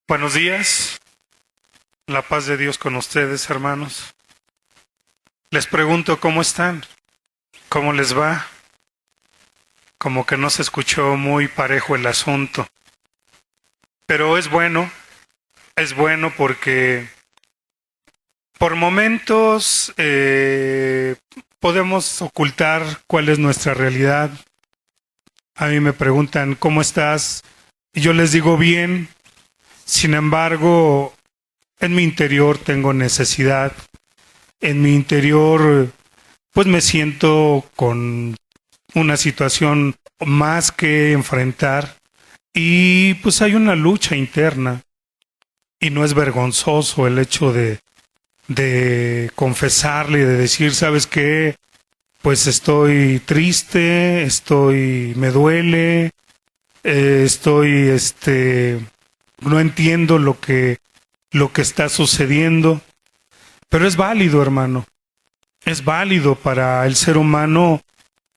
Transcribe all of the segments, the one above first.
Buenos días, la paz de Dios con ustedes, hermanos. Les pregunto cómo están, cómo les va. Como que no se escuchó muy parejo el asunto. Pero es bueno porque por momentos podemos ocultar cuál es nuestra realidad. A mí me preguntan, ¿cómo estás? Y yo les digo bien. Sin embargo, en mi interior tengo necesidad. En mi interior, pues me siento con una situación más que enfrentar. Y pues hay una lucha interna. Y no es vergonzoso el hecho de confesarle y de decir, ¿sabes qué? Pues estoy triste, me duele, no entiendo lo que está sucediendo. Pero es válido, hermano. Es válido para el ser humano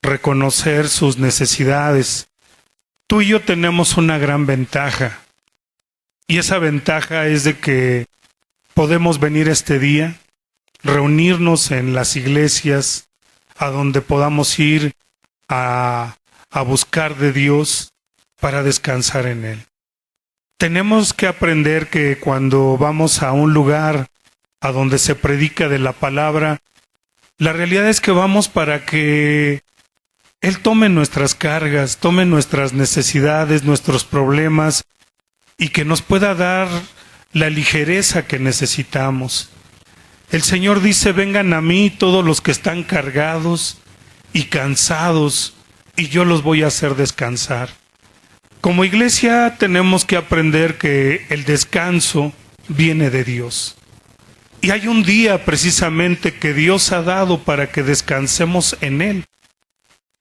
reconocer sus necesidades. Tú y yo tenemos una gran ventaja. Y esa ventaja es de que podemos venir este día, reunirnos en las iglesias, a donde podamos ir a buscar de Dios para descansar en Él. Tenemos que aprender que cuando vamos a un lugar a donde se predica de la palabra, la realidad es que vamos para que Él tome nuestras cargas, tome nuestras necesidades, nuestros problemas, y que nos pueda dar la ligereza que necesitamos. El Señor dice, vengan a mí todos los que están cargados y cansados, y yo los voy a hacer descansar. Como iglesia tenemos que aprender que el descanso viene de Dios. Y hay un día precisamente que Dios ha dado para que descansemos en Él.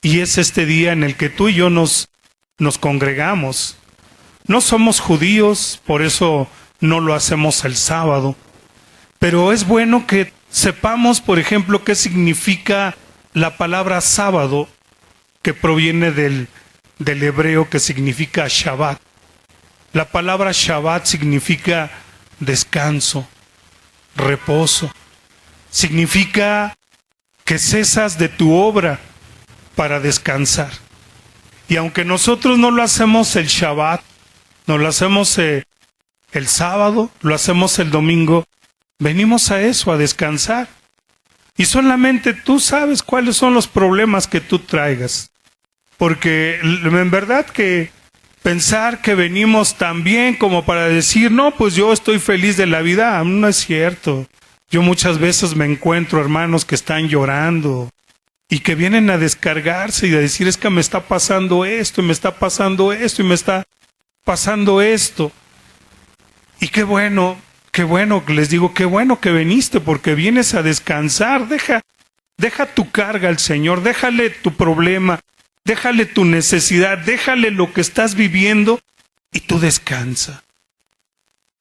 Y es este día en el que tú y yo nos congregamos. No somos judíos, por eso no lo hacemos el sábado. Pero es bueno que sepamos, por ejemplo, qué significa la palabra sábado, que proviene del hebreo que significa Shabbat. La palabra Shabbat significa descanso, reposo. Significa que cesas de tu obra para descansar. Y aunque nosotros no lo hacemos el Shabbat, no lo hacemos el sábado, lo hacemos el domingo, venimos a eso, a descansar. Y solamente tú sabes cuáles son los problemas que tú traigas. Porque en verdad que pensar que venimos tan bien como para decir, no, pues yo estoy feliz de la vida, no es cierto. Yo muchas veces me encuentro hermanos que están llorando y que vienen a descargarse y a decir, es que me está pasando esto, y me está pasando esto, y me está pasando esto. Y qué bueno, les digo, qué bueno que viniste, porque vienes a descansar. Deja tu carga al Señor, déjale tu problema, déjale tu necesidad, déjale lo que estás viviendo y tú descansa.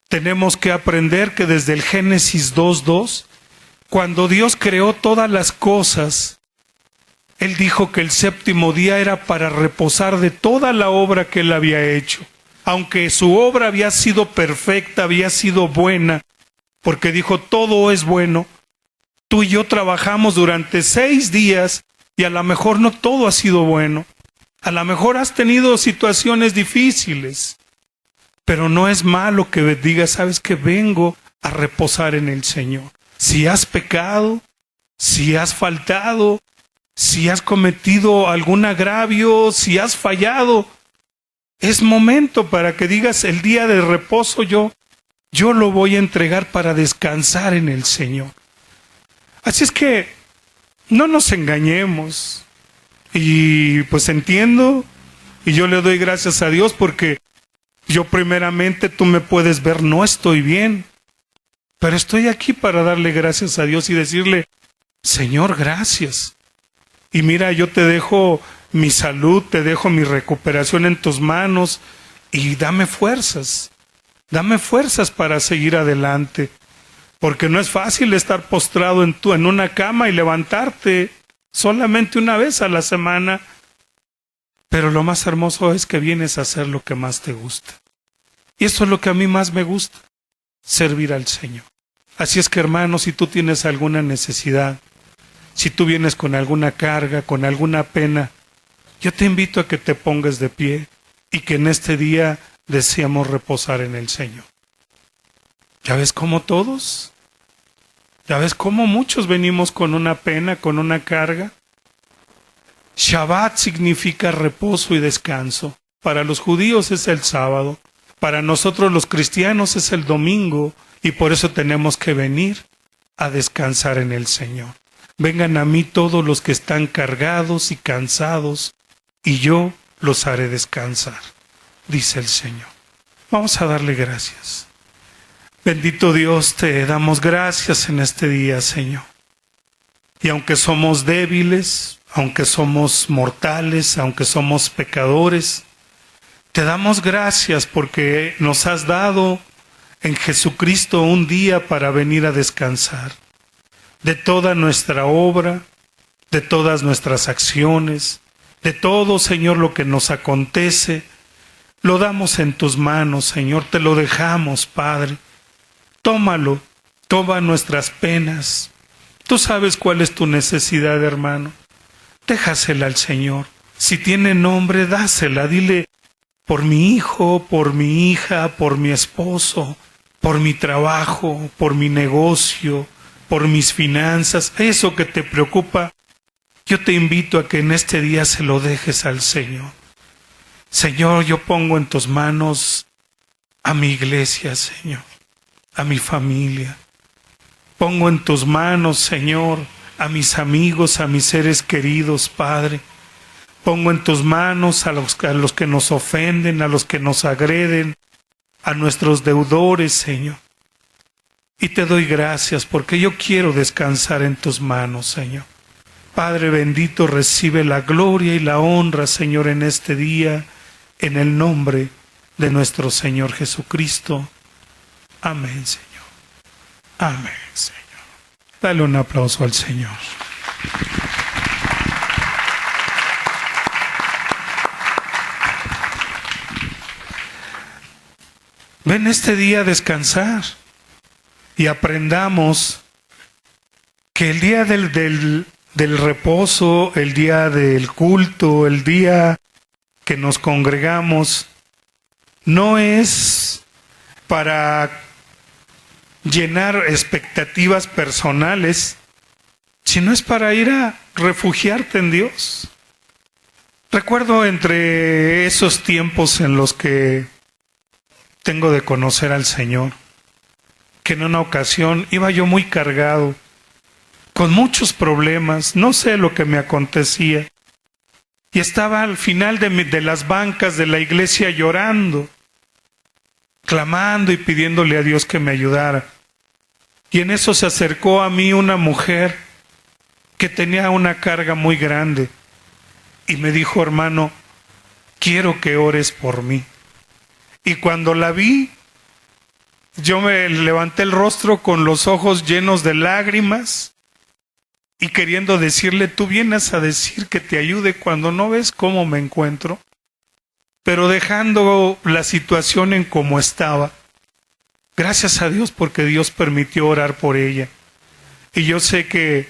Tenemos que aprender que desde el Génesis 2:2, cuando Dios creó todas las cosas, Él dijo que el séptimo día era para reposar de toda la obra que Él había hecho. Aunque su obra había sido perfecta, había sido buena, porque dijo, todo es bueno, tú y yo trabajamos durante 6 días y a lo mejor no todo ha sido bueno. A lo mejor has tenido situaciones difíciles, pero no es malo que digas, sabes que vengo a reposar en el Señor. Si has pecado, si has faltado, si has cometido algún agravio, si has fallado, es momento para que digas, el día de reposo yo lo voy a entregar para descansar en el Señor. Así es que no nos engañemos. Y pues entiendo, y yo le doy gracias a Dios porque yo primeramente, tú me puedes ver, no estoy bien, pero estoy aquí para darle gracias a Dios y decirle, Señor, gracias. Y mira, yo te dejo mi salud, te dejo mi recuperación en tus manos y dame fuerzas para seguir adelante, porque no es fácil estar postrado en una cama y levantarte solamente una vez a la semana, pero lo más hermoso es que vienes a hacer lo que más te gusta. Y eso es lo que a mí más me gusta, servir al Señor. Así es que, hermanos, si tú tienes alguna necesidad, si tú vienes con alguna carga, con alguna pena, yo te invito a que te pongas de pie y que en este día deseamos reposar en el Señor. ¿Ya ves cómo todos? ¿Ya ves cómo muchos venimos con una pena, con una carga? Shabbat significa reposo y descanso. Para los judíos es el sábado, para nosotros los cristianos es el domingo, y por eso tenemos que venir a descansar en el Señor. Vengan a mí todos los que están cargados y cansados, y yo los haré descansar, dice el Señor. Vamos a darle gracias. Bendito Dios, te damos gracias en este día, Señor. Y aunque somos débiles, aunque somos mortales, aunque somos pecadores, te damos gracias porque nos has dado en Jesucristo un día para venir a descansar de toda nuestra obra, de todas nuestras acciones, de todo, Señor, lo que nos acontece. Lo damos en tus manos, Señor, te lo dejamos, Padre. Tómalo, toma nuestras penas. Tú sabes cuál es tu necesidad, hermano. Déjasela al Señor. Si tiene nombre, dásela. Dile, por mi hijo, por mi hija, por mi esposo, por mi trabajo, por mi negocio, por mis finanzas, eso que te preocupa, yo te invito a que en este día se lo dejes al Señor. Señor, yo pongo en tus manos a mi iglesia, Señor, a mi familia. Pongo en tus manos, Señor, a mis amigos, a mis seres queridos, Padre. Pongo en tus manos a los que nos ofenden, a los que nos agreden, a nuestros deudores, Señor. Y te doy gracias porque yo quiero descansar en tus manos, Señor. Padre bendito, recibe la gloria y la honra, Señor, en este día, en el nombre de nuestro Señor Jesucristo. Amén, Señor. Amén, Señor. Dale un aplauso al Señor. Ven este día a descansar y aprendamos que el día del reposo, el día del culto, el día que nos congregamos, no es para llenar expectativas personales, sino es para ir a refugiarte en Dios. Recuerdo entre esos tiempos en los que tengo de conocer al Señor, que en una ocasión iba yo muy cargado, con muchos problemas, no sé lo que me acontecía, y estaba al final de las bancas de la iglesia llorando, clamando y pidiéndole a Dios que me ayudara. Y en eso se acercó a mí una mujer que tenía una carga muy grande y me dijo, hermano, quiero que ores por mí. Y cuando la vi, yo me levanté el rostro con los ojos llenos de lágrimas y queriendo decirle, tú vienes a decir que te ayude cuando no ves cómo me encuentro, pero dejando la situación en como estaba. Gracias a Dios porque Dios permitió orar por ella. Y yo sé que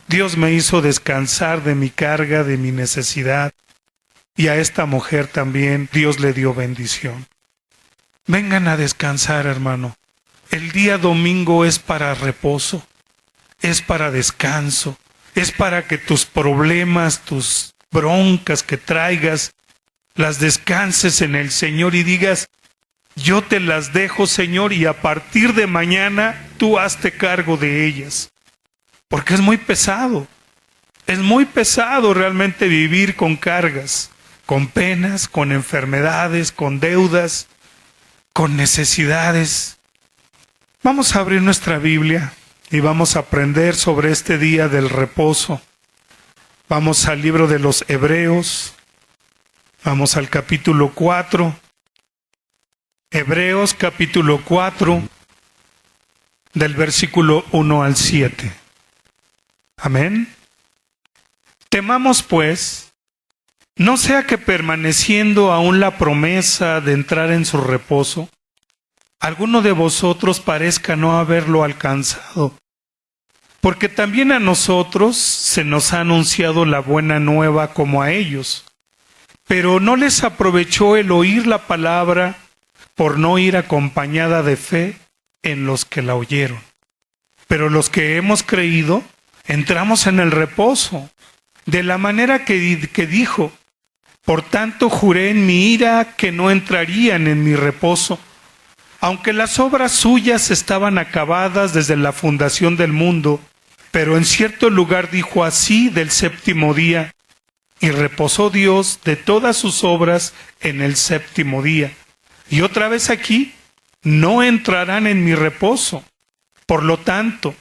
Dios me hizo descansar de mi carga, de mi necesidad. Y a esta mujer también Dios le dio bendición. Vengan a descansar, hermano. El día domingo es para reposo, es para descanso, es para que tus problemas, tus broncas que traigas, las descanses en el Señor y digas, yo te las dejo, Señor, y a partir de mañana tú hazte cargo de ellas. Porque es muy pesado realmente vivir con cargas, con penas, con enfermedades, con deudas, con necesidades. Vamos a abrir nuestra Biblia y vamos a aprender sobre este día del reposo. Vamos al libro de los Hebreos, vamos al capítulo 4. Hebreos capítulo 4, del versículo 1 al 7. Amén. Temamos pues, no sea que permaneciendo aún la promesa de entrar en su reposo, alguno de vosotros parezca no haberlo alcanzado. Porque también a nosotros se nos ha anunciado la buena nueva como a ellos. Pero no les aprovechó el oír la palabra por no ir acompañada de fe en los que la oyeron. Pero los que hemos creído, entramos en el reposo, de la manera que dijo: por tanto juré en mi ira que no entrarían en mi reposo, aunque las obras suyas estaban acabadas desde la fundación del mundo. Pero en cierto lugar dijo así del séptimo día: y reposó Dios de todas sus obras en el séptimo día. Y otra vez aquí: no entrarán en mi reposo. Por lo tanto,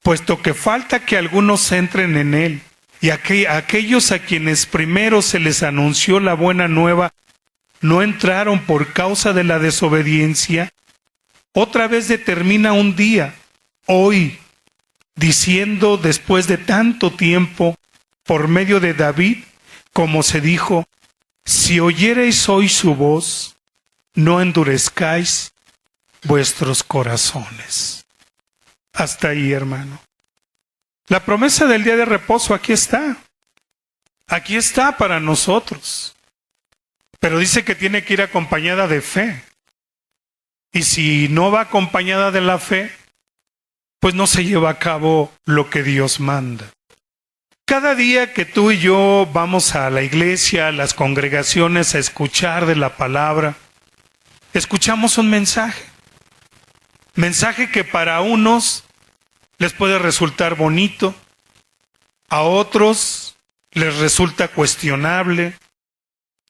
puesto que falta que algunos entren en él, y aquellos a quienes primero se les anunció la buena nueva no entraron por causa de la desobediencia, otra vez determina un día, hoy, diciendo después de tanto tiempo, por medio de David, como se dijo: si oyereis hoy su voz, no endurezcáis vuestros corazones. Hasta ahí, hermano. La promesa del día de reposo aquí está. Aquí está para nosotros. Pero dice que tiene que ir acompañada de fe. Y si no va acompañada de la fe, pues no se lleva a cabo lo que Dios manda. Cada día que tú y yo vamos a la iglesia, a las congregaciones, a escuchar de la palabra, escuchamos un mensaje. Mensaje que para unos les puede resultar bonito, a otros les resulta cuestionable,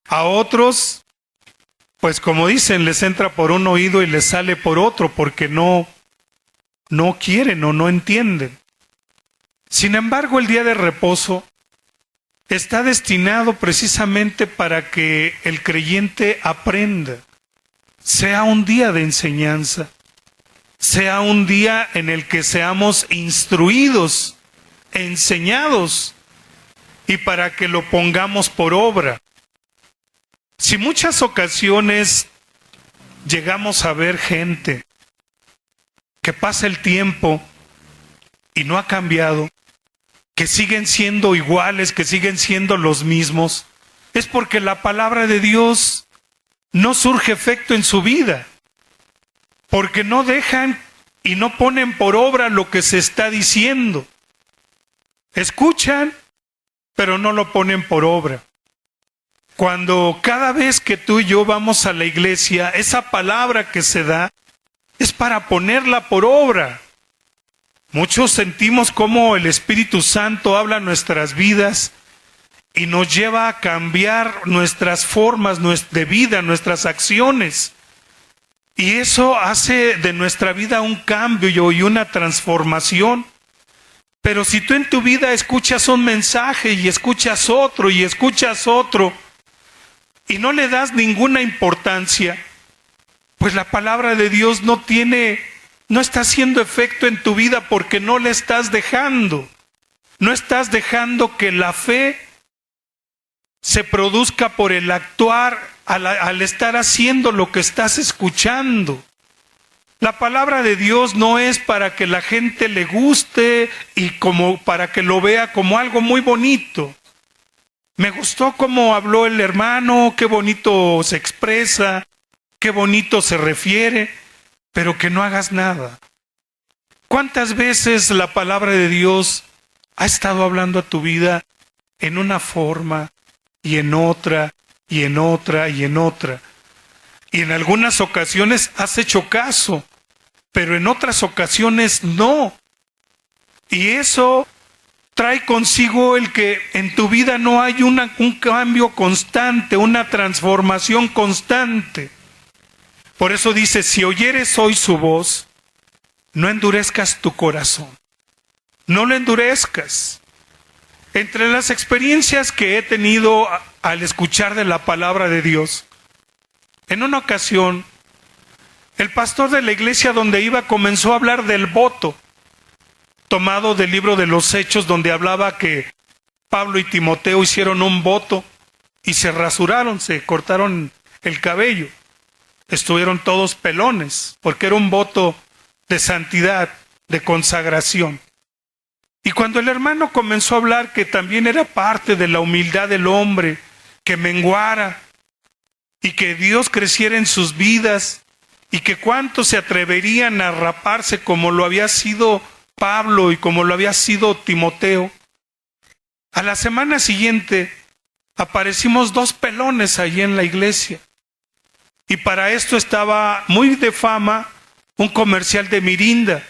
a otros, pues como dicen, les entra por un oído y les sale por otro porque no quieren o no entienden. Sin embargo, el día de reposo está destinado precisamente para que el creyente aprenda, sea un día de enseñanza, sea un día en el que seamos instruidos, enseñados, y para que lo pongamos por obra. Si muchas ocasiones llegamos a ver gente que pasa el tiempo y no ha cambiado, que siguen siendo iguales, que siguen siendo los mismos, es porque la palabra de Dios no surge efecto en su vida, porque no dejan y no ponen por obra lo que se está diciendo. Escuchan, pero no lo ponen por obra. Cuando cada vez que tú y yo vamos a la iglesia, esa palabra que se da es para ponerla por obra. Muchos sentimos cómo el Espíritu Santo habla en nuestras vidas y nos lleva a cambiar nuestras formas de vida, nuestras acciones. Y eso hace de nuestra vida un cambio y una transformación. Pero si tú en tu vida escuchas un mensaje y escuchas otro y escuchas otro y no le das ninguna importancia, pues la palabra de Dios no está haciendo efecto en tu vida porque no le estás dejando. No estás dejando que la fe se produzca por el actuar al estar haciendo lo que estás escuchando. La palabra de Dios no es para que la gente le guste y como para que lo vea como algo muy bonito. Me gustó cómo habló el hermano, qué bonito se expresa, qué bonito se refiere, pero que no hagas nada. ¿Cuántas veces la palabra de Dios ha estado hablando a tu vida en una forma y en otra y en otra y en otra? Y en algunas ocasiones has hecho caso, pero en otras ocasiones no. Y eso trae consigo el que en tu vida no hay un cambio constante, una transformación constante. Por eso dice: si oyeres hoy su voz, no endurezcas tu corazón. No lo endurezcas. Entre las experiencias que he tenido al escuchar de la palabra de Dios, en una ocasión, el pastor de la iglesia donde iba comenzó a hablar del voto, tomado del libro de los Hechos, donde hablaba que Pablo y Timoteo hicieron un voto y se rasuraron, se cortaron el cabello. estuvieron todos pelones, porque era un voto de santidad, de consagración. Y cuando el hermano comenzó a hablar que también era parte de la humildad del hombre, que menguara y que Dios creciera en sus vidas y que cuántos se atreverían a raparse como lo había sido Pablo y como lo había sido Timoteo. A la semana siguiente aparecimos 2 pelones allí en la iglesia. Y para esto estaba muy de fama un comercial de Mirinda,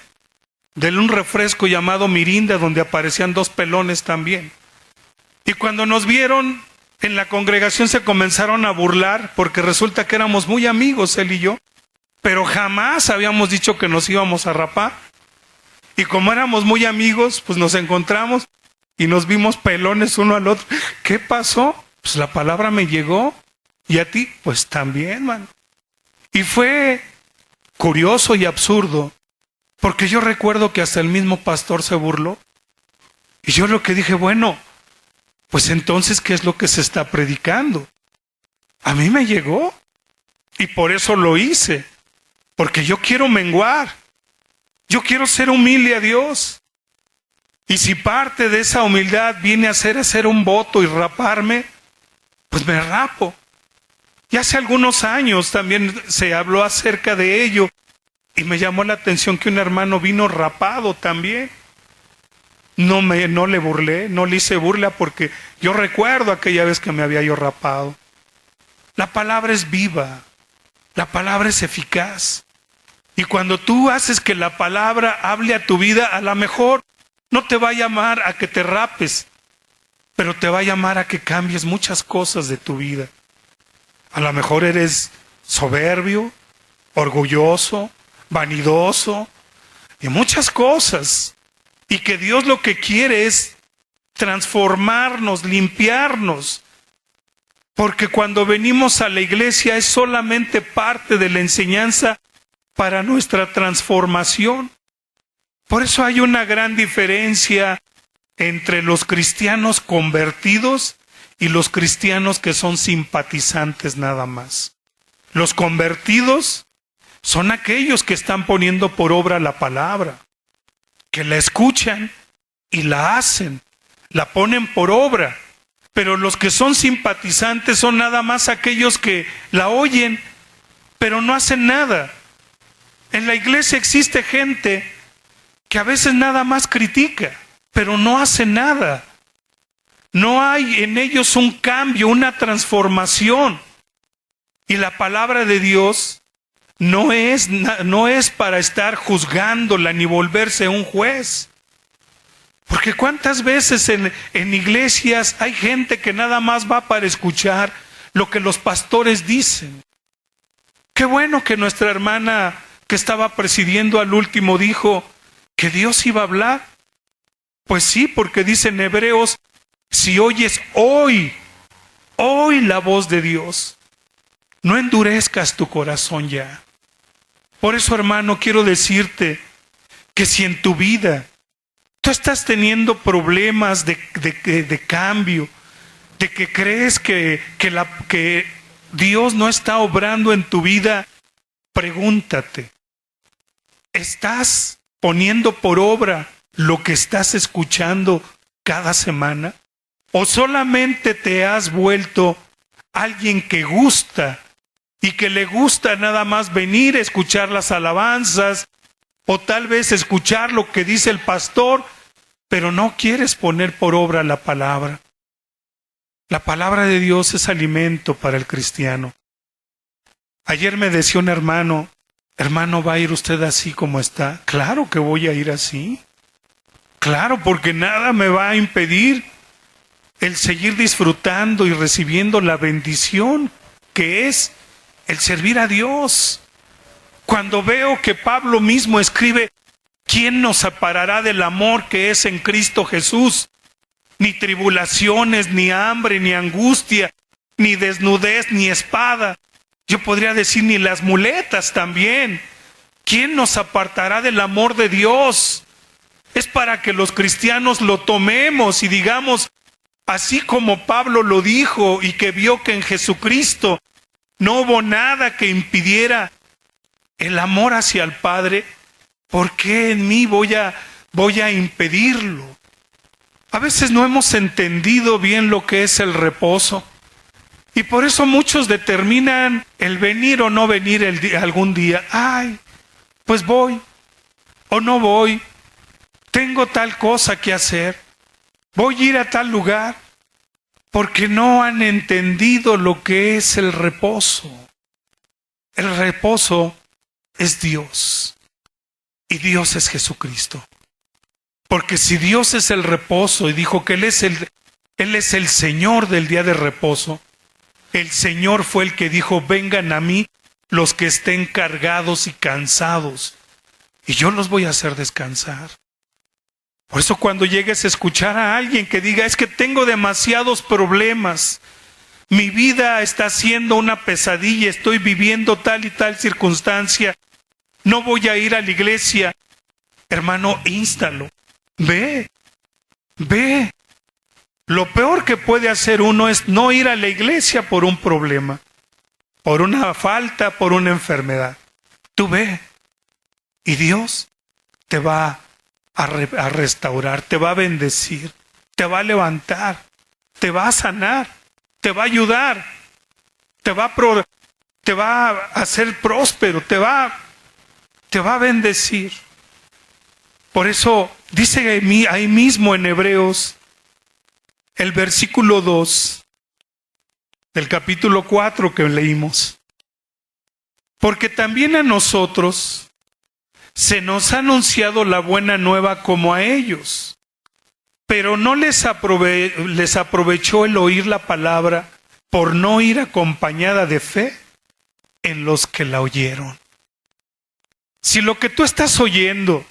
de un refresco llamado Mirinda, donde aparecían 2 pelones también. Y cuando nos vieron en la congregación se comenzaron a burlar, porque resulta que éramos muy amigos él y yo, pero jamás habíamos dicho que nos íbamos a rapar. Y como éramos muy amigos, pues nos encontramos y nos vimos pelones uno al otro. ¿Qué pasó? Pues la palabra me llegó. ¿Y a ti? Pues también, man. Y fue curioso y absurdo, porque yo recuerdo que hasta el mismo pastor se burló. Y yo lo que dije, bueno, pues entonces, ¿qué es lo que se está predicando? A mí me llegó. Y por eso lo hice. Porque yo quiero menguar. Yo quiero ser humilde a Dios. Y si parte de esa humildad viene a ser hacer un voto y raparme, pues me rapo. Y hace algunos años también se habló acerca de ello. Y me llamó la atención que un hermano vino rapado también. No le burlé, no le hice burla porque yo recuerdo aquella vez que me había yo rapado. La palabra es viva, la palabra es eficaz. Y cuando tú haces que la palabra hable a tu vida, a lo mejor no te va a llamar a que te rapes, pero te va a llamar a que cambies muchas cosas de tu vida. A lo mejor eres soberbio, orgulloso, vanidoso y muchas cosas. Y que Dios lo que quiere es transformarnos, limpiarnos. Porque cuando venimos a la iglesia es solamente parte de la enseñanza para nuestra transformación. Por eso hay una gran diferencia entre los cristianos convertidos y los cristianos que son simpatizantes nada más. Los convertidos son aquellos que están poniendo por obra la palabra, que la escuchan y la hacen, la ponen por obra. Pero los que son simpatizantes son nada más aquellos que la oyen, pero no hacen nada. En la iglesia existe gente que a veces nada más critica, pero no hace nada. No hay en ellos un cambio, una transformación. Y la palabra de Dios no es para estar juzgándola ni volverse un juez. Porque cuántas veces en iglesias hay gente que nada más va para escuchar lo que los pastores dicen. Qué bueno que nuestra hermana que estaba presidiendo al último dijo que Dios iba a hablar. Pues sí, porque dice en Hebreos, si oyes hoy la voz de Dios, no endurezcas tu corazón ya. Por eso, hermano, quiero decirte que si en tu vida tú estás teniendo problemas de cambio, de que crees que Dios no está obrando en tu vida, pregúntate, ¿estás poniendo por obra lo que estás escuchando cada semana? ¿O solamente te has vuelto alguien que gusta y que le gusta nada más venir a escuchar las alabanzas o tal vez escuchar lo que dice el pastor, pero no quieres poner por obra la palabra? La palabra de Dios es alimento para el cristiano. Ayer me decía un hermano, ¿va a ir usted así como está? Claro que voy a ir así. Claro, porque nada me va a impedir el seguir disfrutando y recibiendo la bendición que es el servir a Dios. Cuando veo que Pablo mismo escribe, ¿quién nos separará del amor que es en Cristo Jesús? Ni tribulaciones, ni hambre, ni angustia, ni desnudez, ni espada. Yo podría decir ni las muletas también. ¿Quién nos apartará del amor de Dios? Es para que los cristianos lo tomemos y digamos, así como Pablo lo dijo y que vio que en Jesucristo no hubo nada que impidiera el amor hacia el Padre. ¿Por qué en mí voy a impedirlo? A veces no hemos entendido bien lo que es el reposo. Y por eso muchos determinan el venir o no venir algún día. Ay, pues voy o no voy. Tengo tal cosa que hacer. Voy a ir a tal lugar. Porque no han entendido lo que es el reposo. El reposo es Dios. Y Dios es Jesucristo. Porque si Dios es el reposo y dijo que Él es el Señor del día de reposo, el Señor fue el que dijo, vengan a mí los que estén cargados y cansados, y yo los voy a hacer descansar. Por eso cuando llegues a escuchar a alguien que diga, es que tengo demasiados problemas, mi vida está siendo una pesadilla, estoy viviendo tal y tal circunstancia, no voy a ir a la iglesia. Hermano, instalo. Ve. Lo peor que puede hacer uno es no ir a la iglesia por un problema, por una falta, por una enfermedad. Tú ve. Y Dios te va a restaurar, te va a bendecir, te va a levantar, te va a sanar, te va a ayudar, te va a hacer próspero, te va a bendecir. Por eso dice ahí mismo en Hebreos, el versículo 2 del capítulo 4 que leímos. Porque también a nosotros se nos ha anunciado la buena nueva como a ellos, pero no les aprovechó el oír la palabra por no ir acompañada de fe en los que la oyeron. Si lo que tú estás oyendo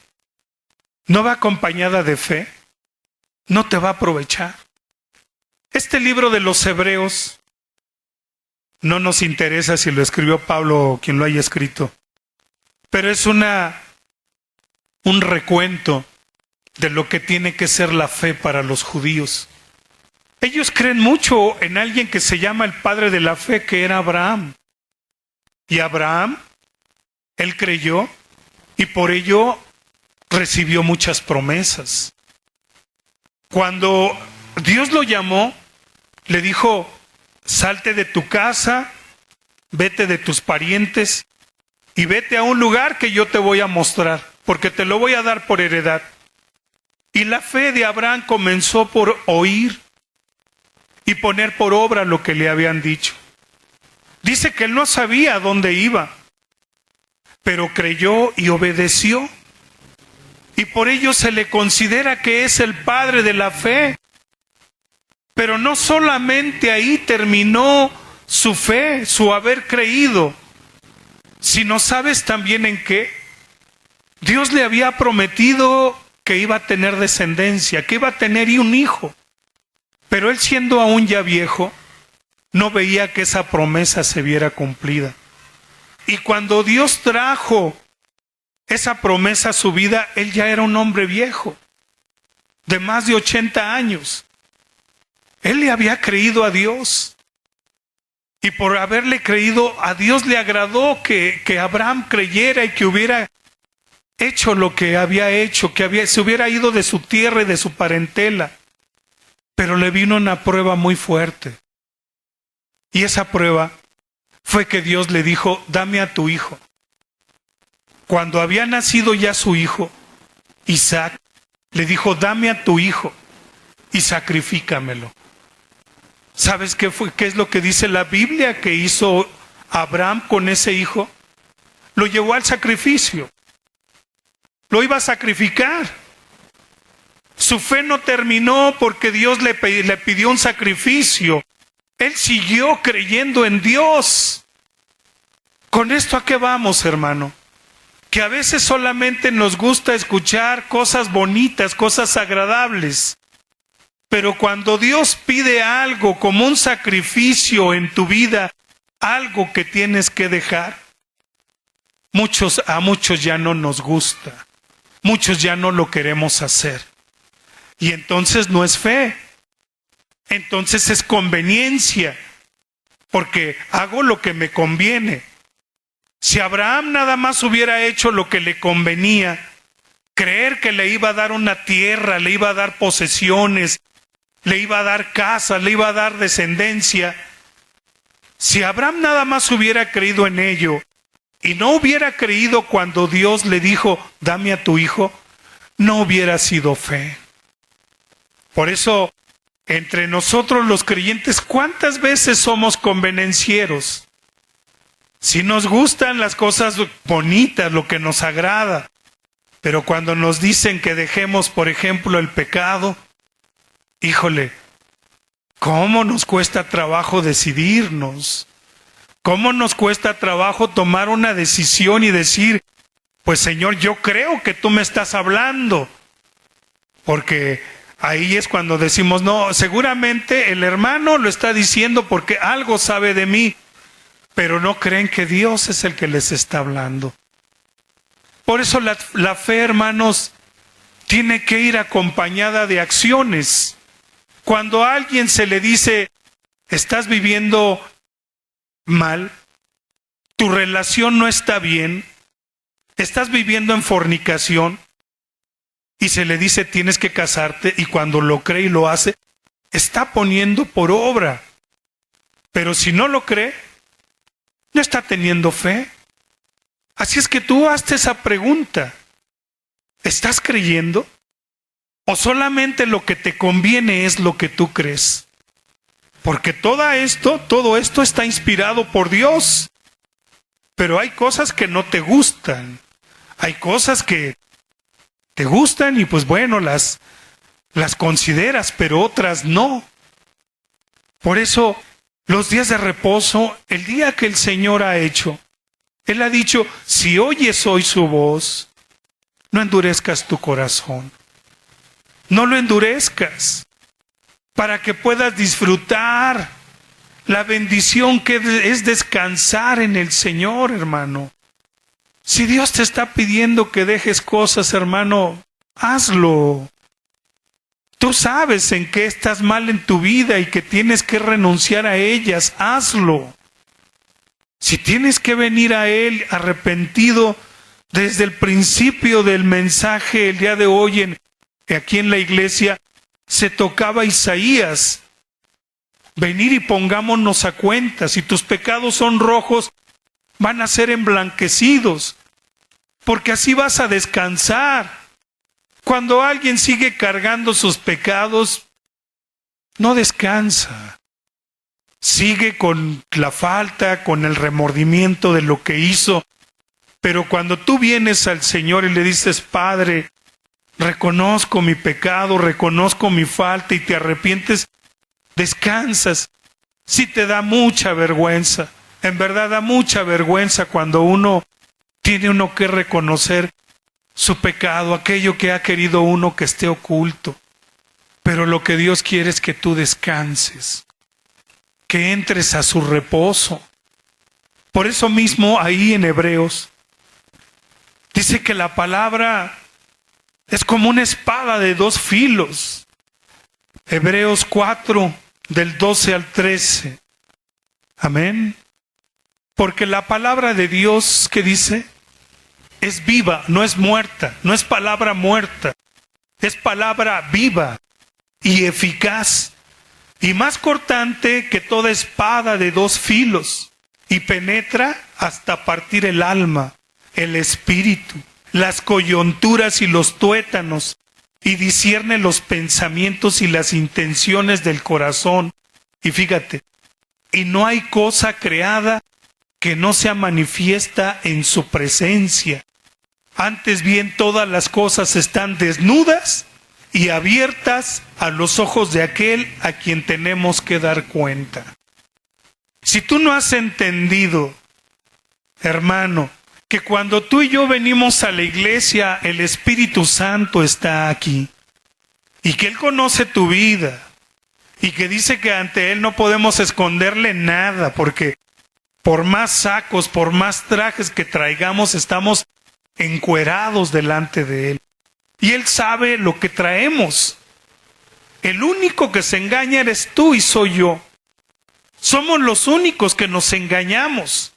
no va acompañada de fe, no te va a aprovechar. Este libro de los Hebreos no nos interesa si lo escribió Pablo o quien lo haya escrito, pero es un recuento de lo que tiene que ser la fe para los judíos. Ellos creen mucho en alguien que se llama el padre de la fe, que era Abraham. Y Abraham, él creyó y por ello recibió muchas promesas. Cuando Dios lo llamó, le dijo, salte de tu casa, vete de tus parientes y vete a un lugar que yo te voy a mostrar, porque te lo voy a dar por heredad. Y la fe de Abraham comenzó por oír y poner por obra lo que le habían dicho. Dice que él no sabía a dónde iba, pero creyó y obedeció. Y por ello se le considera que es el padre de la fe. Pero no solamente ahí terminó su fe, su haber creído, sino sabes también en qué. Dios le había prometido que iba a tener descendencia, que iba a tener un hijo. Pero él, siendo aún ya viejo, no veía que esa promesa se viera cumplida. Y cuando Dios trajo esa promesa a su vida, él ya era un hombre viejo, de más de 80 años. Él le había creído a Dios. Y por haberle creído a Dios le agradó que Abraham creyera y que hubiera hecho lo que había hecho, se hubiera ido de su tierra y de su parentela. Pero le vino una prueba muy fuerte. Y esa prueba fue que Dios le dijo, dame a tu hijo. Cuando había nacido ya su hijo, Isaac, le dijo, dame a tu hijo y sacrifícamelo. ¿Sabes qué es lo que dice la Biblia que hizo Abraham con ese hijo? Lo llevó al sacrificio. Lo iba a sacrificar. Su fe no terminó porque Dios le pidió un sacrificio. Él siguió creyendo en Dios. ¿Con esto a qué vamos, hermano? Que a veces solamente nos gusta escuchar cosas bonitas, cosas agradables. Pero cuando Dios pide algo como un sacrificio en tu vida, algo que tienes que dejar, a muchos ya no nos gusta. Muchos ya no lo queremos hacer. Y entonces no es fe. Entonces es conveniencia. porque hago lo que me conviene. Si Abraham nada más hubiera hecho lo que le convenía, creer que le iba a dar una tierra, le iba a dar posesiones, le iba a dar casa, le iba a dar descendencia, si Abraham nada más hubiera creído en ello y no hubiera creído cuando Dios le dijo, dame a tu hijo, no hubiera sido fe. Por eso, entre nosotros los creyentes, ¿cuántas veces somos convenencieros? Si nos gustan las cosas bonitas, lo que nos agrada, pero cuando nos dicen que dejemos, por ejemplo, el pecado, híjole, ¿cómo nos cuesta trabajo decidirnos? ¿Cómo nos cuesta trabajo tomar una decisión y decir, pues Señor, yo creo que tú me estás hablando? Porque ahí es cuando decimos, no, seguramente el hermano lo está diciendo porque algo sabe de mí, pero no creen que Dios es el que les está hablando. Por eso la fe, hermanos, tiene que ir acompañada de acciones. Cuando a alguien se le dice, estás viviendo mal, tu relación no está bien, estás viviendo en fornicación, y se le dice tienes que casarte, y cuando lo cree y lo hace, está poniendo por obra. Pero si no lo cree, no está teniendo fe. Así es que tú hazte esa pregunta. ¿Estás creyendo? ¿O solamente lo que te conviene es lo que tú crees? Porque todo esto está inspirado por Dios. Pero hay cosas que no te gustan. Hay cosas que te gustan y pues bueno, las consideras, pero otras no. Por eso, los días de reposo, el día que el Señor ha hecho, Él ha dicho, si oyes hoy su voz, no endurezcas tu corazón. No lo endurezcas, para que puedas disfrutar la bendición que es descansar en el Señor, hermano. Si Dios te está pidiendo que dejes cosas, hermano, hazlo. Tú sabes en qué estás mal en tu vida y que tienes que renunciar a ellas, hazlo. Si tienes que venir a Él arrepentido desde el principio del mensaje el día de hoy, aquí en la iglesia se tocaba Isaías. Venir y pongámonos a cuenta. Si tus pecados son rojos, van a ser emblanquecidos, porque así vas a descansar. Cuando alguien sigue cargando sus pecados, no descansa. Sigue con la falta, con el remordimiento de lo que hizo. Pero cuando tú vienes al Señor y le dices, Padre, reconozco mi pecado, reconozco mi falta y te arrepientes, descansas. Sí te da mucha vergüenza. En verdad da mucha vergüenza cuando tiene uno que reconocer su pecado, aquello que ha querido uno que esté oculto. Pero lo que Dios quiere es que tú descanses, que entres a su reposo. Por eso mismo ahí en Hebreos dice que la palabra es como una espada de dos filos. Hebreos 4, del 12 al 13. Amén. Porque la palabra de Dios, ¿qué dice? Es viva, no es muerta, no es palabra muerta, es palabra viva y eficaz, y más cortante que toda espada de dos filos, y penetra hasta partir el alma, el espíritu, las coyunturas y los tuétanos, y discierne los pensamientos y las intenciones del corazón. Y fíjate, y no hay cosa creada que no sea manifiesta en su presencia. Antes bien, todas las cosas están desnudas y abiertas a los ojos de aquel a quien tenemos que dar cuenta. Si tú no has entendido, hermano, que cuando tú y yo venimos a la iglesia, el Espíritu Santo está aquí, y que Él conoce tu vida, y que dice que ante Él no podemos esconderle nada, porque por más sacos, por más trajes que traigamos, estamos encuerados delante de Él. Y Él sabe lo que traemos. El único que se engaña eres tú y soy yo. Somos los únicos que nos engañamos.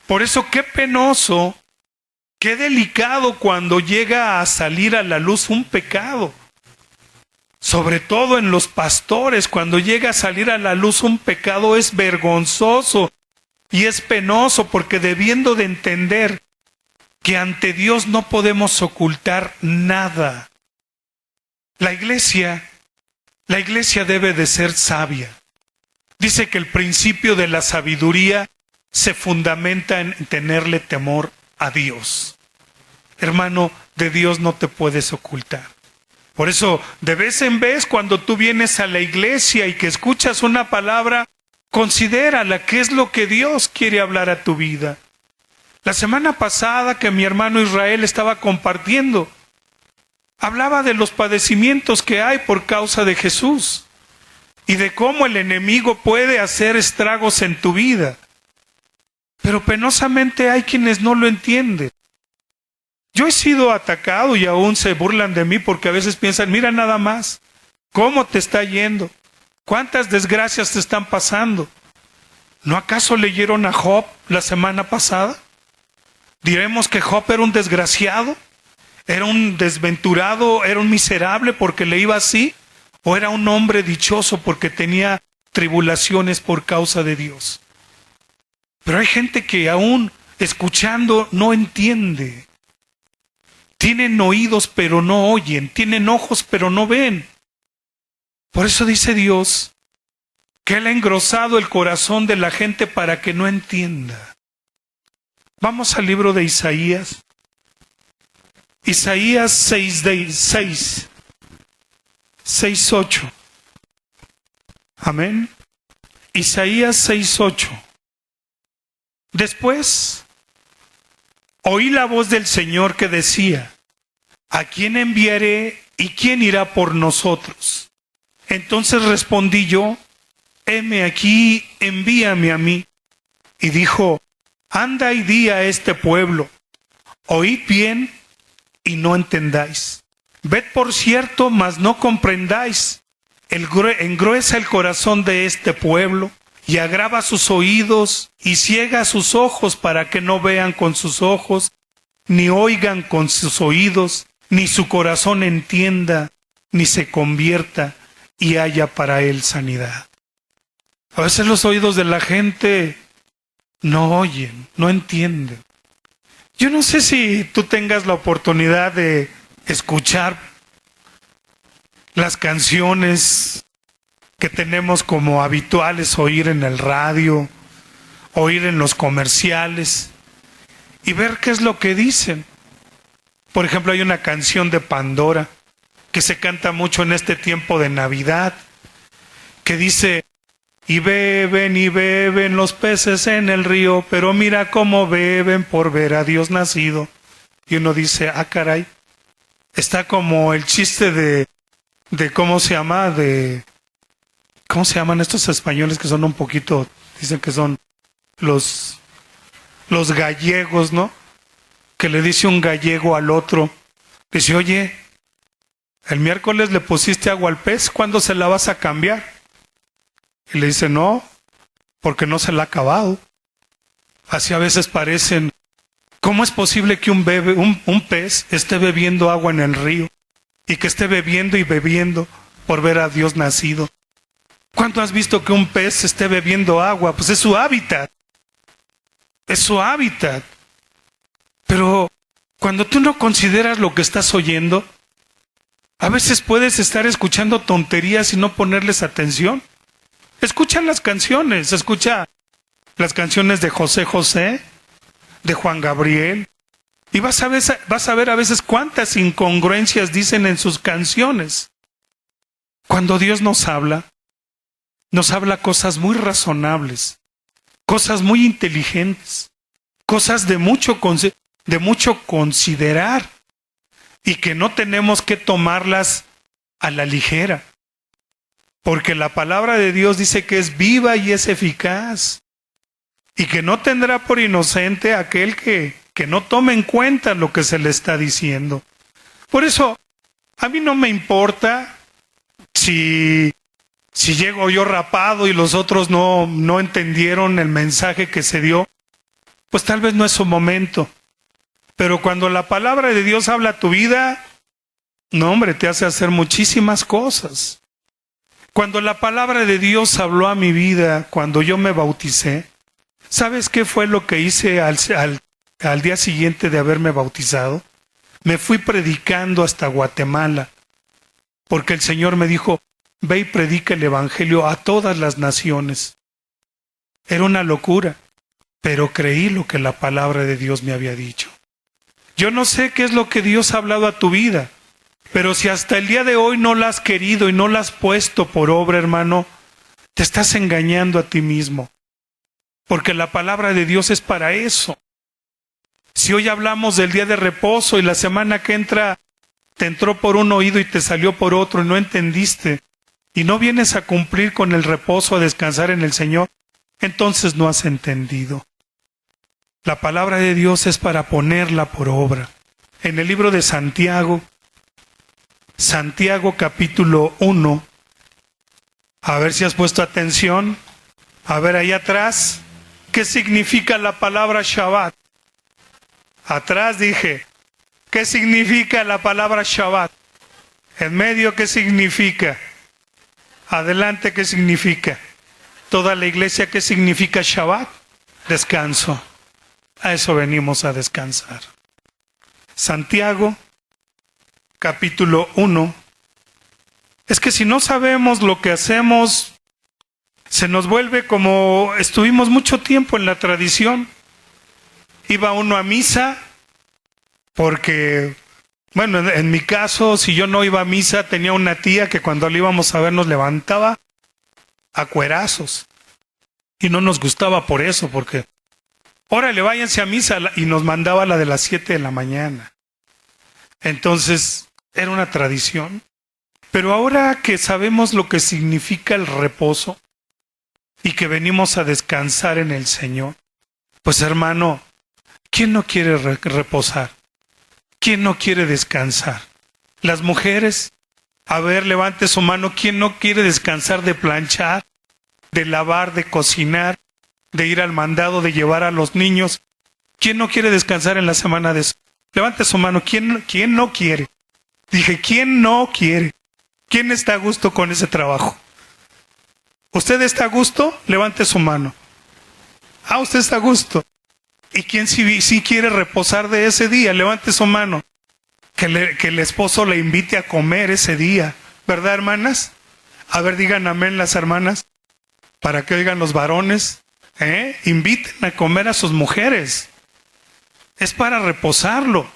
Por eso qué penoso, qué delicado cuando llega a salir a la luz un pecado. Sobre todo en los pastores, cuando llega a salir a la luz un pecado es vergonzoso y es penoso, porque debiendo de entender que ante Dios no podemos ocultar nada. La iglesia debe de ser sabia. Dice que el principio de la sabiduría se fundamenta en tenerle temor a Dios. Hermano, de Dios no te puedes ocultar. Por eso, de vez en vez, cuando tú vienes a la iglesia y que escuchas una palabra, considérala, qué es lo que Dios quiere hablar a tu vida. La semana pasada que mi hermano Israel estaba compartiendo, hablaba de los padecimientos que hay por causa de Jesús y de cómo el enemigo puede hacer estragos en tu vida. Pero penosamente hay quienes no lo entienden. Yo he sido atacado y aún se burlan de mí porque a veces piensan, mira nada más, cómo te está yendo, cuántas desgracias te están pasando. ¿No acaso leyeron a Job la semana pasada? ¿Diremos que Job era un desgraciado? ¿Era un desventurado? ¿Era un miserable porque le iba así? ¿O era un hombre dichoso porque tenía tribulaciones por causa de Dios? Pero hay gente que aún escuchando no entiende. Tienen oídos pero no oyen, tienen ojos pero no ven. Por eso dice Dios que Él ha engrosado el corazón de la gente para que no entienda. Vamos al libro de Isaías. Isaías 6:8. Amén. Isaías 6:8. Después oí la voz del Señor que decía, ¿a quién enviaré y quién irá por nosotros? Entonces respondí yo, heme aquí, envíame a mí. Y dijo, anda y di a este pueblo, oíd bien y no entendáis. Ved por cierto, mas no comprendáis. Engruesa el corazón de este pueblo y agrava sus oídos y ciega sus ojos para que no vean con sus ojos, ni oigan con sus oídos, ni su corazón entienda, ni se convierta y haya para él sanidad. A veces los oídos de la gente no oyen, no entienden. Yo no sé si tú tengas la oportunidad de escuchar las canciones que tenemos como habituales oír en el radio, oír en los comerciales y ver qué es lo que dicen. Por ejemplo, hay una canción de Pandora que se canta mucho en este tiempo de Navidad, que dice, y beben los peces en el río, pero mira cómo beben por ver a Dios nacido. Y uno dice, ah caray, está como el chiste de ¿cómo se llama? ¿Cómo se llaman estos españoles que son un poquito, dicen que son los gallegos, ¿no? Que le dice un gallego al otro, dice, oye, el miércoles le pusiste agua al pez, ¿cuándo se la vas a cambiar? Y le dice, no, porque no se la ha acabado. Así a veces parecen, ¿cómo es posible que un pez esté bebiendo agua en el río y que esté bebiendo y bebiendo por ver a Dios nacido? ¿Cuánto has visto que un pez esté bebiendo agua? Pues es su hábitat. Es su hábitat. Pero cuando tú no consideras lo que estás oyendo, a veces puedes estar escuchando tonterías y no ponerles atención. Escucha las canciones, escucha las canciones de José José, de Juan Gabriel, y vas a ver a veces cuántas incongruencias dicen en sus canciones. Cuando Dios nos habla cosas muy razonables, cosas muy inteligentes, cosas de mucho considerar y que no tenemos que tomarlas a la ligera. Porque la palabra de Dios dice que es viva y es eficaz y que no tendrá por inocente aquel que no tome en cuenta lo que se le está diciendo. Por eso, a mí no me importa si Si llego yo rapado y los otros no entendieron el mensaje que se dio, pues tal vez no es su momento. Pero cuando la palabra de Dios habla a tu vida, no, hombre, te hace hacer muchísimas cosas. Cuando la palabra de Dios habló a mi vida, cuando yo me bauticé, ¿sabes qué fue lo que hice al día siguiente de haberme bautizado? Me fui predicando hasta Guatemala, porque el Señor me dijo, ve y predica el Evangelio a todas las naciones. Era una locura, pero creí lo que la palabra de Dios me había dicho. Yo no sé qué es lo que Dios ha hablado a tu vida, pero si hasta el día de hoy no la has querido y no la has puesto por obra, hermano, te estás engañando a ti mismo, porque la palabra de Dios es para eso. Si hoy hablamos del día de reposo y la semana que entra te entró por un oído y te salió por otro y no entendiste, y no vienes a cumplir con el reposo, a descansar en el Señor, entonces no has entendido. La palabra de Dios es para ponerla por obra. En el libro de Santiago, Santiago capítulo 1, a ver si has puesto atención, a ver ahí atrás, ¿qué significa la palabra Shabbat? Atrás dije, ¿qué significa la palabra Shabbat? En medio, ¿qué significa? Adelante, ¿qué significa? Toda la iglesia, ¿qué significa Shabbat? Descanso. A eso venimos a descansar. Santiago, capítulo 1. Es que si no sabemos lo que hacemos, se nos vuelve como estuvimos mucho tiempo en la tradición. Iba uno a misa porque, bueno, en mi caso, si yo no iba a misa, tenía una tía que cuando le íbamos a ver nos levantaba a cuerazos. Y no nos gustaba por eso, porque órale, váyanse a misa, y nos mandaba la de las 7 de la mañana. Entonces, era una tradición. Pero ahora que sabemos lo que significa el reposo y que venimos a descansar en el Señor, pues hermano, ¿quién no quiere reposar? ¿Quién no quiere descansar? Las mujeres, a ver, levante su mano, ¿quién no quiere descansar de planchar, de lavar, de cocinar, de ir al mandado, de llevar a los niños? ¿Quién no quiere descansar en la semana de eso? Levante su mano, ¿quién no quiere? Dije, ¿quién no quiere? ¿Quién está a gusto con ese trabajo? ¿Usted está a gusto? Levante su mano. Ah, usted está a gusto. ¿Y quién sí quiere reposar de ese día? Levante su mano. Que el esposo le invite a comer ese día. ¿Verdad, hermanas? A ver, digan amén las hermanas. Para que oigan los varones. Inviten a comer a sus mujeres. Es para reposarlo.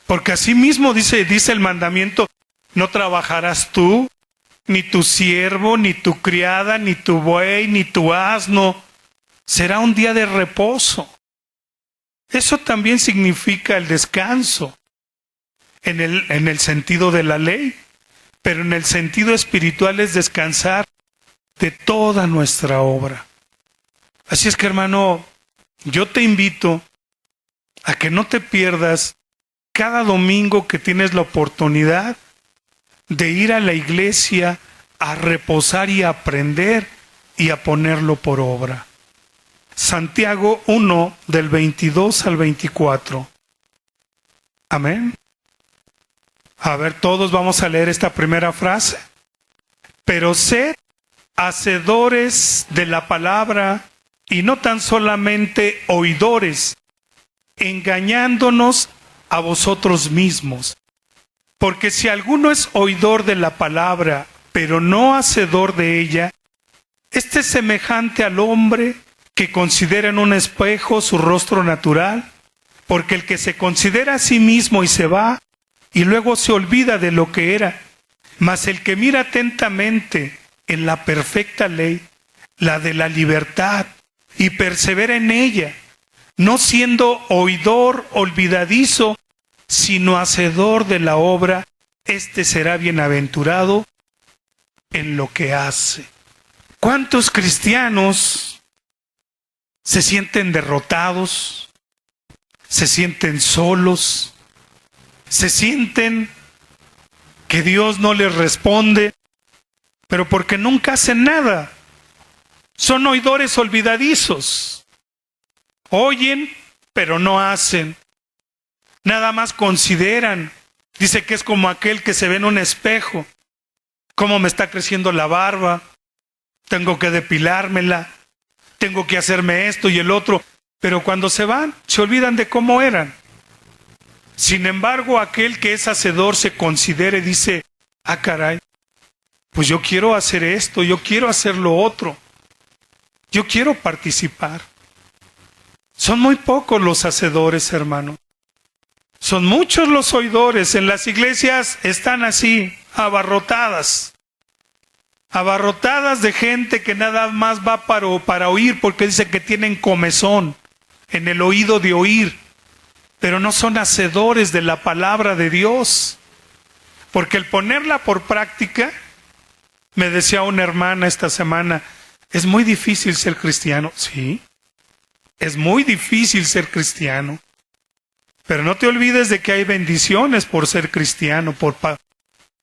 Porque así mismo dice el mandamiento, no trabajarás tú, ni tu siervo, ni tu criada, ni tu buey, ni tu asno. Será un día de reposo. Eso también significa el descanso en el sentido de la ley, pero en el sentido espiritual es descansar de toda nuestra obra. Así es que, hermano, yo te invito a que no te pierdas cada domingo que tienes la oportunidad de ir a la iglesia a reposar y a aprender y a ponerlo por obra. Santiago 1, del 22 al 24. Amén. A ver, todos vamos a leer esta primera frase. Pero sed hacedores de la palabra y no tan solamente oidores, engañándonos a vosotros mismos. Porque si alguno es oidor de la palabra, pero no hacedor de ella, este es semejante al hombre que considera en un espejo su rostro natural, porque el que se considera a sí mismo y se va, y luego se olvida de lo que era, mas el que mira atentamente en la perfecta ley, la de la libertad, y persevera en ella, no siendo oidor olvidadizo, sino hacedor de la obra, este será bienaventurado en lo que hace. ¿Cuántos cristianos se sienten derrotados, se sienten solos, se sienten que Dios no les responde, pero porque nunca hacen nada. Son oidores olvidadizos. Oyen, pero no hacen. Nada más consideran. Dice que es como aquel que se ve en un espejo. ¿Cómo me está creciendo la barba? Tengo que depilármela. Tengo que hacerme esto y el otro. Pero cuando se van, se olvidan de cómo eran. Sin embargo, aquel que es hacedor se considera y dice, ah, caray, pues yo quiero hacer esto, yo quiero hacer lo otro. Yo quiero participar. Son muy pocos los hacedores, hermano. Son muchos los oidores. En las iglesias están así, abarrotadas. Abarrotadas de gente que nada más va para oír, porque dice que tienen comezón en el oído de oír. Pero no son hacedores de la palabra de Dios. Porque el ponerla por práctica, me decía una hermana esta semana, es muy difícil ser cristiano. Sí, es muy difícil ser cristiano. Pero no te olvides de que hay bendiciones por ser cristiano,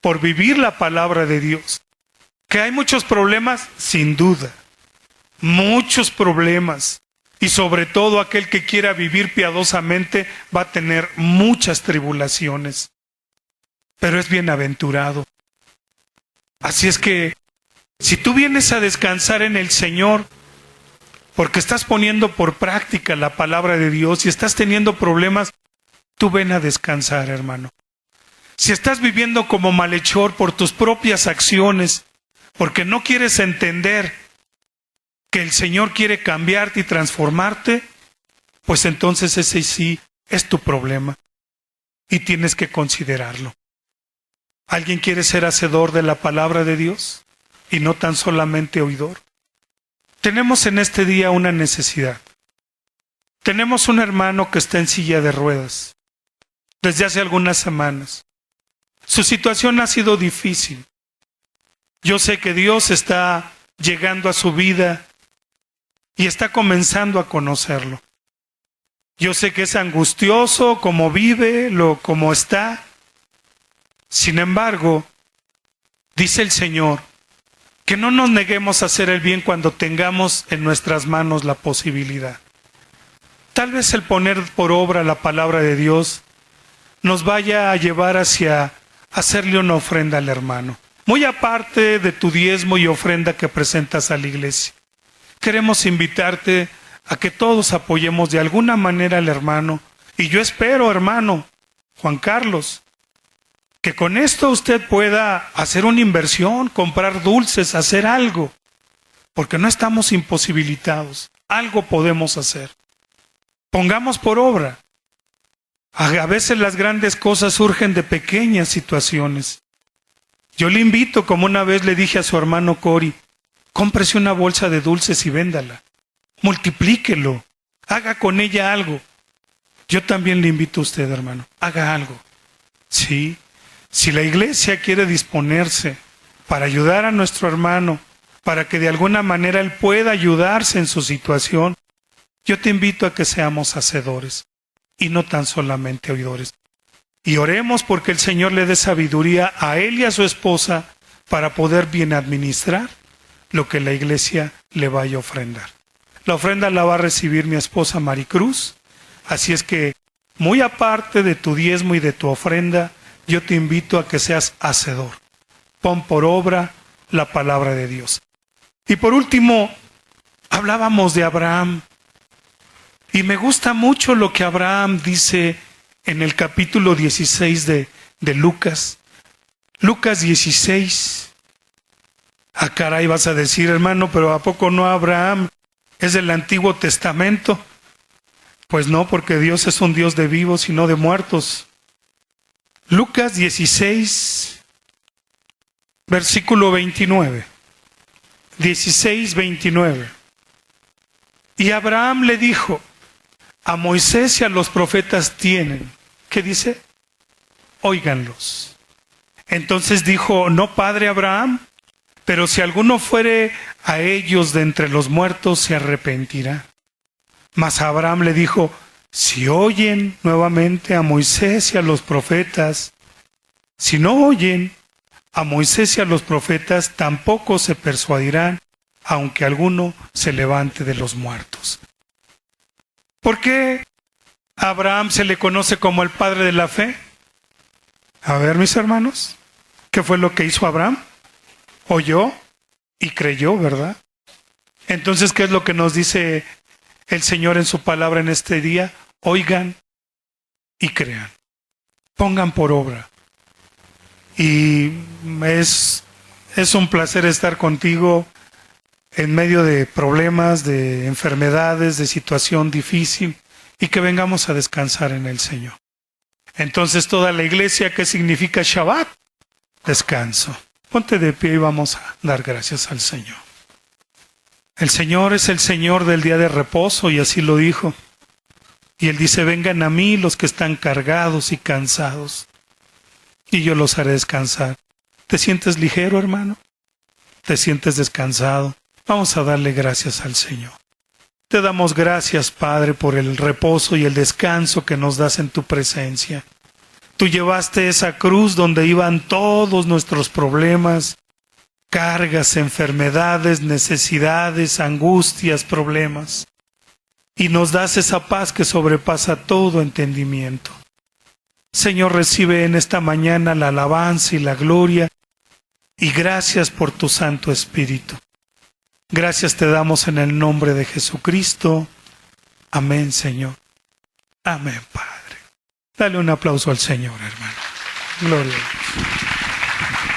por vivir la palabra de Dios. Que hay muchos problemas, sin duda. Muchos problemas. Y sobre todo aquel que quiera vivir piadosamente va a tener muchas tribulaciones. Pero es bienaventurado. Así es que, si tú vienes a descansar en el Señor, porque estás poniendo por práctica la palabra de Dios y estás teniendo problemas, tú ven a descansar, hermano. Si estás viviendo como malhechor por tus propias acciones, porque no quieres entender que el Señor quiere cambiarte y transformarte, pues entonces ese sí es tu problema y tienes que considerarlo. ¿Alguien quiere ser hacedor de la palabra de Dios y no tan solamente oidor? Tenemos en este día una necesidad. Tenemos un hermano que está en silla de ruedas desde hace algunas semanas. Su situación ha sido difícil. Yo sé que Dios está llegando a su vida y está comenzando a conocerlo. Yo sé que es angustioso como vive, como está. Sin embargo, dice el Señor, que no nos neguemos a hacer el bien cuando tengamos en nuestras manos la posibilidad. Tal vez el poner por obra la palabra de Dios nos vaya a llevar hacia hacerle una ofrenda al hermano. Muy aparte de tu diezmo y ofrenda que presentas a la iglesia, queremos invitarte a que todos apoyemos de alguna manera al hermano. Y yo espero, hermano Juan Carlos, que con esto usted pueda hacer una inversión, comprar dulces, hacer algo, porque no estamos imposibilitados. Algo podemos hacer. Pongamos por obra. A veces las grandes cosas surgen de pequeñas situaciones. Yo le invito, como una vez le dije a su hermano Cori, cómprese una bolsa de dulces y véndala. Multiplíquelo. Haga con ella algo. Yo también le invito a usted, hermano. Haga algo. Sí. Si la iglesia quiere disponerse para ayudar a nuestro hermano, para que de alguna manera él pueda ayudarse en su situación, yo te invito a que seamos hacedores y no tan solamente oidores. Y oremos porque el Señor le dé sabiduría a él y a su esposa para poder bien administrar lo que la iglesia le vaya a ofrendar. La ofrenda la va a recibir mi esposa Maricruz, así es que muy aparte de tu diezmo y de tu ofrenda, yo te invito a que seas hacedor. Pon por obra la palabra de Dios. Y por último, hablábamos de Abraham. Y me gusta mucho lo que Abraham dice en el capítulo 16 de Lucas. Lucas 16. Ah, caray, vas a decir, hermano, pero ¿a poco no Abraham es del Antiguo Testamento? Pues no, porque Dios es un Dios de vivos y no de muertos. Lucas 16, versículo 29. 16, 29. Y Abraham le dijo, a Moisés y a los profetas tienen. ¿Qué dice? Óiganlos. Entonces dijo, no, padre Abraham, pero si alguno fuere a ellos de entre los muertos, se arrepentirá. Mas Abraham le dijo, si oyen nuevamente a Moisés y a los profetas, si no oyen, A Moisés y a los profetas tampoco se persuadirán, aunque alguno se levante de los muertos. ¿Por qué a Abraham se le conoce como el padre de la fe? A ver, mis hermanos, ¿qué fue lo que hizo Abraham? Oyó y creyó, ¿verdad? Entonces, ¿qué es lo que nos dice el Señor en su palabra en este día? Oigan y crean. Pongan por obra. Y es un placer estar contigo en medio de problemas, de enfermedades, de situación difícil, y que vengamos a descansar en el Señor. Entonces, toda la iglesia, ¿qué significa Shabbat? Descanso. Ponte de pie y vamos a dar gracias al Señor. El Señor es el Señor del día de reposo, y así lo dijo. Y Él dice, vengan a mí los que están cargados y cansados, y yo los haré descansar. ¿Te sientes ligero, hermano? ¿Te sientes descansado? Vamos a darle gracias al Señor. Te damos gracias, Padre, por el reposo y el descanso que nos das en tu presencia. Tú llevaste esa cruz donde iban todos nuestros problemas, cargas, enfermedades, necesidades, angustias, problemas. Y nos das esa paz que sobrepasa todo entendimiento. Señor, recibe en esta mañana la alabanza y la gloria, y gracias por tu Santo Espíritu. Gracias te damos en el nombre de Jesucristo. Amén, Señor. Amén, Padre. Dale un aplauso al Señor, hermano. Gloria a Dios.